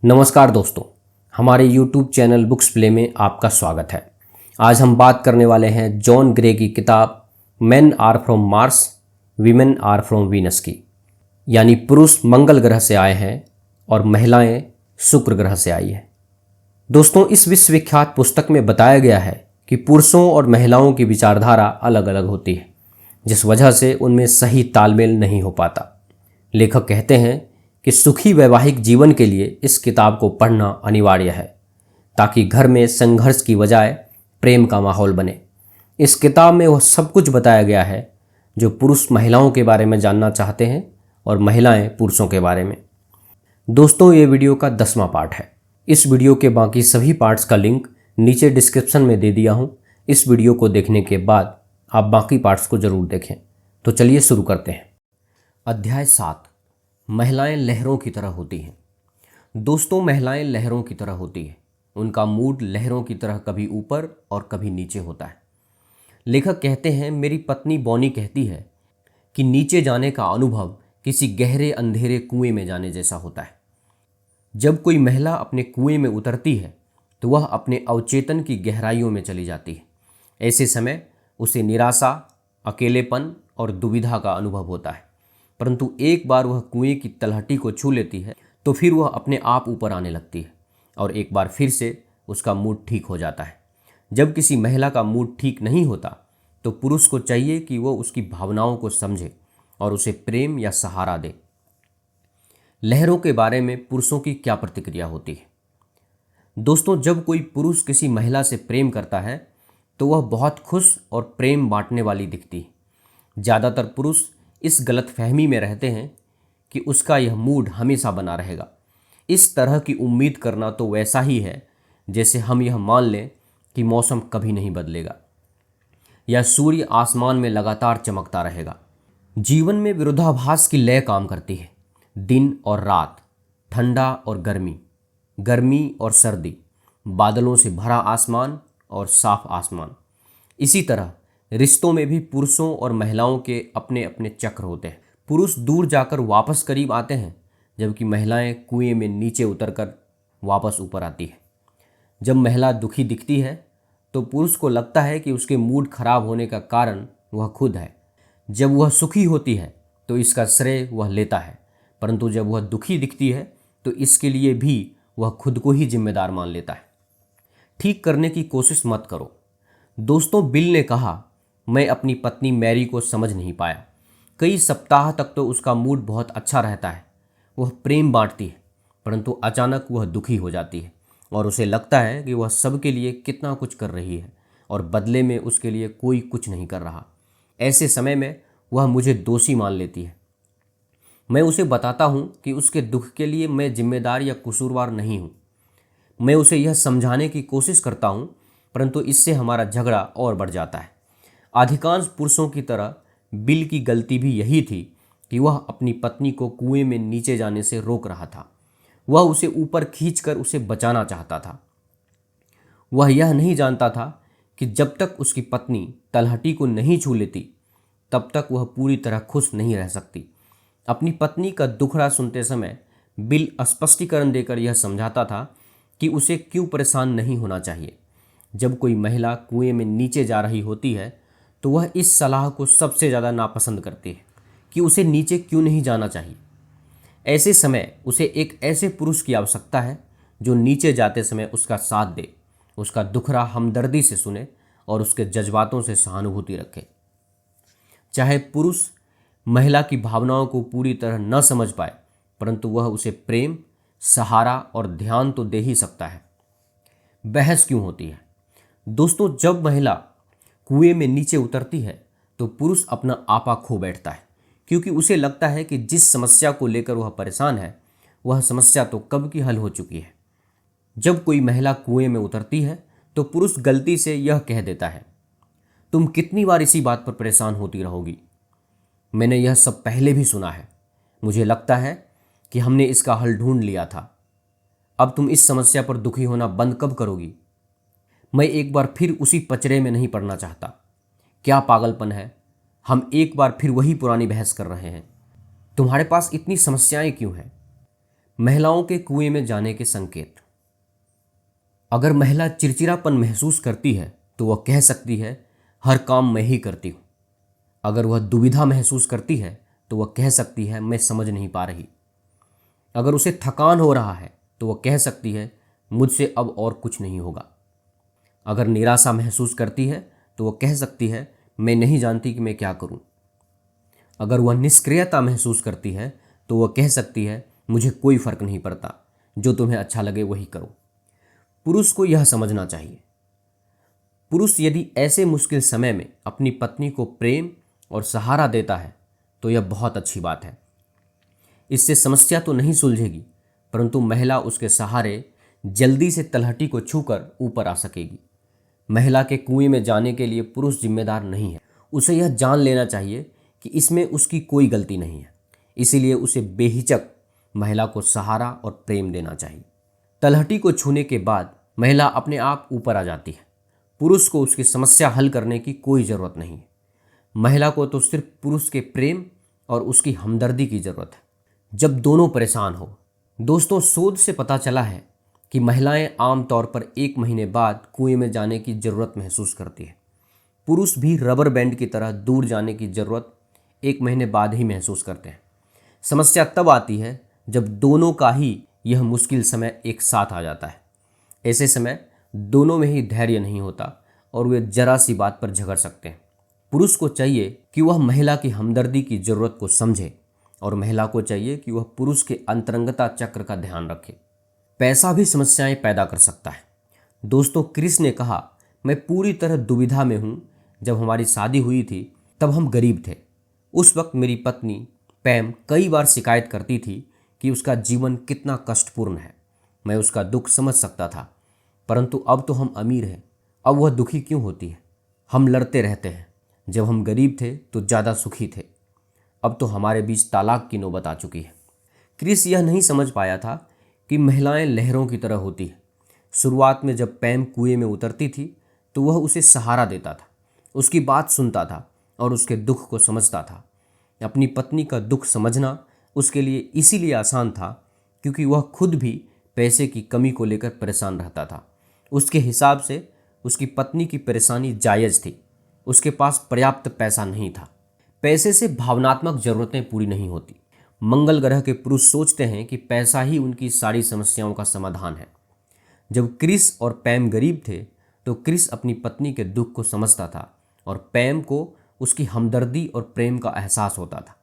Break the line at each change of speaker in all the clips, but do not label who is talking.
नमस्कार दोस्तों, हमारे YouTube चैनल बुक्स प्ले में आपका स्वागत है। आज हम बात करने वाले हैं जॉन ग्रे की किताब men are from Mars, women are from Venus की, यानी पुरुष मंगल ग्रह से आए हैं और महिलाएं शुक्र ग्रह से आई हैं। दोस्तों, इस विश्वविख्यात पुस्तक में बताया गया है कि पुरुषों और महिलाओं की विचारधारा अलग अलग होती है, जिस वजह से उनमें सही तालमेल नहीं हो पाता। लेखक कहते हैं कि सुखी वैवाहिक जीवन के लिए इस किताब को पढ़ना अनिवार्य है, ताकि घर में संघर्ष की बजाय प्रेम का माहौल बने। इस किताब में वह सब कुछ बताया गया है जो पुरुष महिलाओं के बारे में जानना चाहते हैं और महिलाएं पुरुषों के बारे में। दोस्तों, ये वीडियो का 10वां पार्ट है। इस वीडियो के बाकी सभी पार्ट्स का लिंक नीचे डिस्क्रिप्शन में दे दिया हूँ। इस वीडियो को देखने के बाद आप बाकी पार्ट्स को ज़रूर देखें। तो चलिए शुरू करते हैं। अध्याय 7, महिलाएं लहरों की तरह होती हैं। दोस्तों, महिलाएं लहरों की तरह होती हैं। उनका मूड लहरों की तरह कभी ऊपर और कभी नीचे होता है। लेखक कहते हैं, मेरी पत्नी बॉनी कहती है कि नीचे जाने का अनुभव किसी गहरे अंधेरे कुएं में जाने जैसा होता है। जब कोई महिला अपने कुएं में उतरती है तो वह अपने अवचेतन की गहराइयों में चली जाती है। ऐसे समय उसे निराशा, अकेलेपन और दुविधा का अनुभव होता है, परंतु एक बार वह कुएं की तलहटी को छू लेती है तो फिर वह अपने आप ऊपर आने लगती है और एक बार फिर से उसका मूड ठीक हो जाता है। जब किसी महिला का मूड ठीक नहीं होता तो पुरुष को चाहिए कि वह उसकी भावनाओं को समझे और उसे प्रेम या सहारा दे। लहरों के बारे में पुरुषों की क्या प्रतिक्रिया होती है? दोस्तों, जब कोई पुरुष किसी महिला से प्रेम करता है तो वह बहुत खुश और प्रेम बांटने वाली दिखती है। ज़्यादातर पुरुष इस गलतफहमी में रहते हैं कि उसका यह मूड हमेशा बना रहेगा। इस तरह की उम्मीद करना तो वैसा ही है जैसे हम यह मान लें कि मौसम कभी नहीं बदलेगा या सूर्य आसमान में लगातार चमकता रहेगा। जीवन में विरोधाभास की लय काम करती है। दिन और रात, ठंडा और गर्मी, गर्मी और सर्दी, बादलों से भरा आसमान और साफ आसमान। इसी तरह रिश्तों में भी पुरुषों और महिलाओं के अपने अपने चक्र होते हैं। पुरुष दूर जाकर वापस करीब आते हैं, जबकि महिलाएं कुएं में नीचे उतरकर वापस ऊपर आती है। जब महिला दुखी दिखती है तो पुरुष को लगता है कि उसके मूड खराब होने का कारण वह खुद है। जब वह सुखी होती है तो इसका श्रेय वह लेता है, परंतु जब वह दुखी दिखती है तो इसके लिए भी वह खुद को ही जिम्मेदार मान लेता है। ठीक करने की कोशिश मत करो। दोस्तों, बिल ने कहा, मैं अपनी पत्नी मैरी को समझ नहीं पाया। कई सप्ताह तक तो उसका मूड बहुत अच्छा रहता है, वह प्रेम बांटती है, परंतु अचानक वह दुखी हो जाती है और उसे लगता है कि वह सबके लिए कितना कुछ कर रही है और बदले में उसके लिए कोई कुछ नहीं कर रहा। ऐसे समय में वह मुझे दोषी मान लेती है। मैं उसे बताता हूँ कि उसके दुख के लिए मैं जिम्मेदार या कसूरवार नहीं हूँ। मैं उसे यह समझाने की कोशिश करता हूँ, परंतु इससे हमारा झगड़ा और बढ़ जाता है। अधिकांश पुरुषों की तरह बिल की गलती भी यही थी कि वह अपनी पत्नी को कुएं में नीचे जाने से रोक रहा था। वह उसे ऊपर खींचकर उसे बचाना चाहता था। वह यह नहीं जानता था कि जब तक उसकी पत्नी तलहटी को नहीं छू लेती तब तक वह पूरी तरह खुश नहीं रह सकती। अपनी पत्नी का दुखड़ा सुनते समय बिल स्पष्टीकरण देकर यह समझाता था कि उसे क्यों परेशान नहीं होना चाहिए। जब कोई महिला कुएं में नीचे जा रही होती है तो वह इस सलाह को सबसे ज़्यादा नापसंद करती है कि उसे नीचे क्यों नहीं जाना चाहिए। ऐसे समय उसे एक ऐसे पुरुष की आवश्यकता है जो नीचे जाते समय उसका साथ दे, उसका दुखड़ा हमदर्दी से सुने और उसके जज्बातों से सहानुभूति रखे। चाहे पुरुष महिला की भावनाओं को पूरी तरह न समझ पाए, परंतु वह उसे प्रेम, सहारा और ध्यान तो दे ही सकता है। बहस क्यों होती है? दोस्तों, जब महिला कुएं में नीचे उतरती है तो पुरुष अपना आपा खो बैठता है, क्योंकि उसे लगता है कि जिस समस्या को लेकर वह परेशान है वह समस्या तो कब की हल हो चुकी है। जब कोई महिला कुएं में उतरती है तो पुरुष गलती से यह कह देता है, तुम कितनी बार इसी बात पर परेशान होती रहोगी? मैंने यह सब पहले भी सुना है। मुझे लगता है कि हमने इसका हल ढूंढ लिया था। अब तुम इस समस्या पर दुखी होना बंद कब करोगी? मैं एक बार फिर उसी पचड़े में नहीं पड़ना चाहता। क्या पागलपन है, हम एक बार फिर वही पुरानी बहस कर रहे हैं। तुम्हारे पास इतनी समस्याएं क्यों हैं? महिलाओं के कुएं में जाने के संकेत। अगर महिला चिड़चिड़ापन महसूस करती है तो वह कह सकती है, हर काम मैं ही करती हूँ। अगर वह दुविधा महसूस करती है तो वह कह सकती है, मैं समझ नहीं पा रही। अगर उसे थकान हो रहा है तो वह कह सकती है, मुझसे अब और कुछ नहीं होगा। अगर निराशा महसूस करती है तो वह कह सकती है, मैं नहीं जानती कि मैं क्या करूं। अगर वह निष्क्रियता महसूस करती है तो वह कह सकती है, मुझे कोई फर्क नहीं पड़ता, जो तुम्हें अच्छा लगे वही करो। पुरुष को यह समझना चाहिए। पुरुष यदि ऐसे मुश्किल समय में अपनी पत्नी को प्रेम और सहारा देता है तो यह बहुत अच्छी बात है। इससे समस्या तो नहीं सुलझेगी, परंतु महिला उसके सहारे जल्दी से तलहटी को छूकर ऊपर आ सकेगी। महिला के कुएं में जाने के लिए पुरुष जिम्मेदार नहीं है। उसे यह जान लेना चाहिए कि इसमें उसकी कोई गलती नहीं है। इसीलिए उसे बेहिचक महिला को सहारा और प्रेम देना चाहिए। तलहटी को छूने के बाद महिला अपने आप ऊपर आ जाती है। पुरुष को उसकी समस्या हल करने की कोई ज़रूरत नहीं है। महिला को तो सिर्फ पुरुष के प्रेम और उसकी हमदर्दी की ज़रूरत है। जब दोनों परेशान हो। दोस्तों, शोध से पता चला है कि महिलाएं आमतौर पर 1 महीने बाद कुएं में जाने की ज़रूरत महसूस करती है। पुरुष भी रबर बैंड की तरह दूर जाने की ज़रूरत 1 महीने बाद ही महसूस करते हैं। समस्या तब आती है जब दोनों का ही यह मुश्किल समय एक साथ आ जाता है। ऐसे समय दोनों में ही धैर्य नहीं होता और वे जरा सी बात पर झगड़ सकते हैं। पुरुष को चाहिए कि वह महिला की हमदर्दी की ज़रूरत को समझे और महिला को चाहिए कि वह पुरुष के अंतरंगता चक्र का ध्यान रखे। पैसा भी समस्याएं पैदा कर सकता है। दोस्तों, क्रिस ने कहा, मैं पूरी तरह दुविधा में हूँ। जब हमारी शादी हुई थी तब हम गरीब थे। उस वक्त मेरी पत्नी पैम कई बार शिकायत करती थी कि उसका जीवन कितना कष्टपूर्ण है। मैं उसका दुख समझ सकता था, परंतु अब तो हम अमीर हैं, अब वह दुखी क्यों होती है? हम लड़ते रहते हैं। जब हम गरीब थे तो ज़्यादा सुखी थे, अब तो हमारे बीच तलाक की नौबत आ चुकी है। क्रिस यह नहीं समझ पाया था कि महिलाएं लहरों की तरह होती हैं। शुरुआत में जब पैम कुएं में उतरती थी तो वह उसे सहारा देता था, उसकी बात सुनता था और उसके दुख को समझता था। अपनी पत्नी का दुख समझना उसके लिए इसीलिए आसान था क्योंकि वह खुद भी पैसे की कमी को लेकर परेशान रहता था। उसके हिसाब से उसकी पत्नी की परेशानी जायज़ थी। उसके पास पर्याप्त पैसा नहीं था। पैसे से भावनात्मक ज़रूरतें पूरी नहीं होती। मंगल ग्रह के पुरुष सोचते हैं कि पैसा ही उनकी सारी समस्याओं का समाधान है। जब क्रिस और पैम गरीब थे तो क्रिस अपनी पत्नी के दुख को समझता था और पैम को उसकी हमदर्दी और प्रेम का एहसास होता था।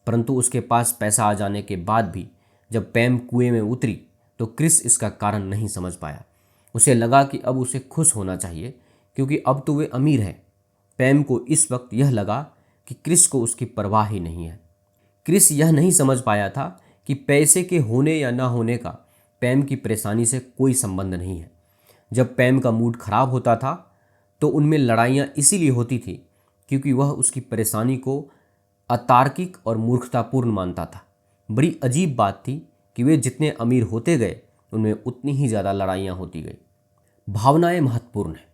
परंतु उसके पास पैसा आ जाने के बाद भी जब पैम कुएं में उतरी तो क्रिस इसका कारण नहीं समझ पाया। उसे लगा कि अब उसे खुश होना चाहिए क्योंकि अब तो वे अमीर हैं। पैम को इस वक्त यह लगा कि क्रिस को उसकी परवाह ही नहीं है। क्रिस यह नहीं समझ पाया था कि पैसे के होने या ना होने का पैम की परेशानी से कोई संबंध नहीं है। जब पैम का मूड खराब होता था तो उनमें लड़ाइयाँ इसीलिए होती थी क्योंकि वह उसकी परेशानी को अतार्किक और मूर्खतापूर्ण मानता था। बड़ी अजीब बात थी कि वे जितने अमीर होते गए उनमें उतनी ही ज़्यादा लड़ाइयाँ होती गई। भावनाएं महत्वपूर्ण हैं।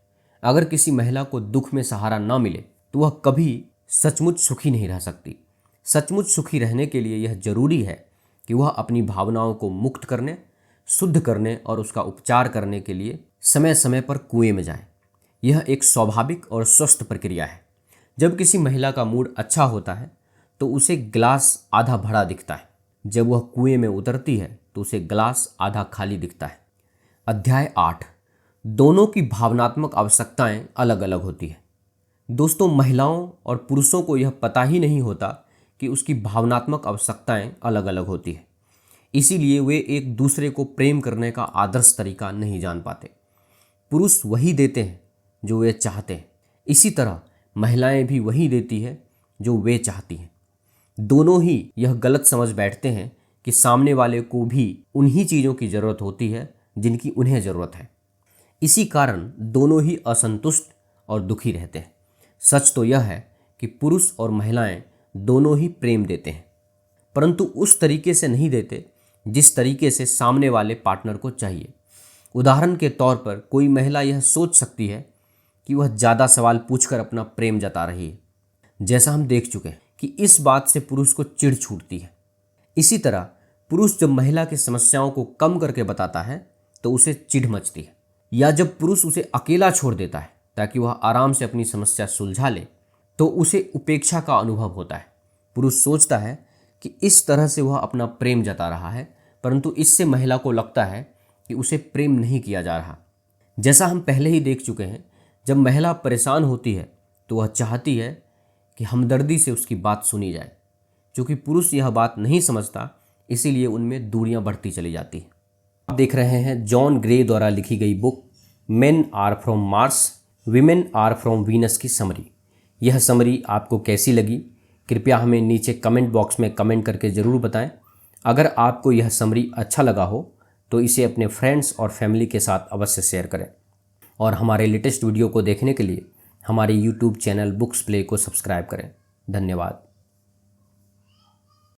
अगर किसी महिला को दुख में सहारा ना मिले तो वह कभी सचमुच सुखी नहीं रह सकती। सचमुच सुखी रहने के लिए यह जरूरी है कि वह अपनी भावनाओं को मुक्त करने, शुद्ध करने और उसका उपचार करने के लिए समय समय पर कुएं में जाए। यह एक स्वाभाविक और स्वस्थ प्रक्रिया है। जब किसी महिला का मूड अच्छा होता है तो उसे गिलास आधा भरा दिखता है। जब वह कुएं में उतरती है तो उसे गिलास आधा खाली दिखता है। अध्याय 8। दोनों की भावनात्मक आवश्यकताएं अलग अलग होती है। दोस्तों, महिलाओं और पुरुषों को यह पता ही नहीं होता कि उसकी भावनात्मक आवश्यकताएं अलग अलग होती है। इसीलिए वे एक दूसरे को प्रेम करने का आदर्श तरीका नहीं जान पाते। पुरुष वही देते हैं जो वे चाहते हैं, इसी तरह महिलाएं भी वही देती है जो वे चाहती हैं। दोनों ही यह गलत समझ बैठते हैं कि सामने वाले को भी उन्हीं चीज़ों की ज़रूरत होती है जिनकी उन्हें ज़रूरत है। इसी कारण दोनों ही असंतुष्ट और दुखी रहते हैं। सच तो यह है कि पुरुष और महिलाएं दोनों ही प्रेम देते हैं, परंतु उस तरीके से नहीं देते जिस तरीके से सामने वाले पार्टनर को चाहिए। उदाहरण के तौर पर कोई महिला यह सोच सकती है कि वह ज़्यादा सवाल पूछकर अपना प्रेम जता रही है, जैसा हम देख चुके हैं कि इस बात से पुरुष को चिढ़ छूटती है। इसी तरह पुरुष जब महिला की समस्याओं को कम करके बताता है तो उसे चिढ़ मचती है, या जब पुरुष उसे अकेला छोड़ देता है ताकि वह आराम से अपनी समस्या सुलझा ले तो उसे उपेक्षा का अनुभव होता है। पुरुष सोचता है कि इस तरह से वह अपना प्रेम जता रहा है, परंतु इससे महिला को लगता है कि उसे प्रेम नहीं किया जा रहा। जैसा हम पहले ही देख चुके हैं, जब महिला परेशान होती है तो वह चाहती है कि हमदर्दी से उसकी बात सुनी जाए। क्योंकि पुरुष यह बात नहीं समझता, इसीलिए उनमें दूरियां बढ़ती चली जाती हैं। आप देख रहे हैं जॉन ग्रे द्वारा लिखी गई book men are from Mars women are from Venus की समरी। यह समरी आपको कैसी लगी, कृपया हमें नीचे कमेंट बॉक्स में कमेंट करके ज़रूर बताएं। अगर आपको यह समरी अच्छा लगा हो तो इसे अपने फ्रेंड्स और फैमिली के साथ अवश्य शेयर करें, और हमारे लेटेस्ट वीडियो को देखने के लिए हमारे YouTube चैनल बुक्स प्ले को सब्सक्राइब करें। धन्यवाद।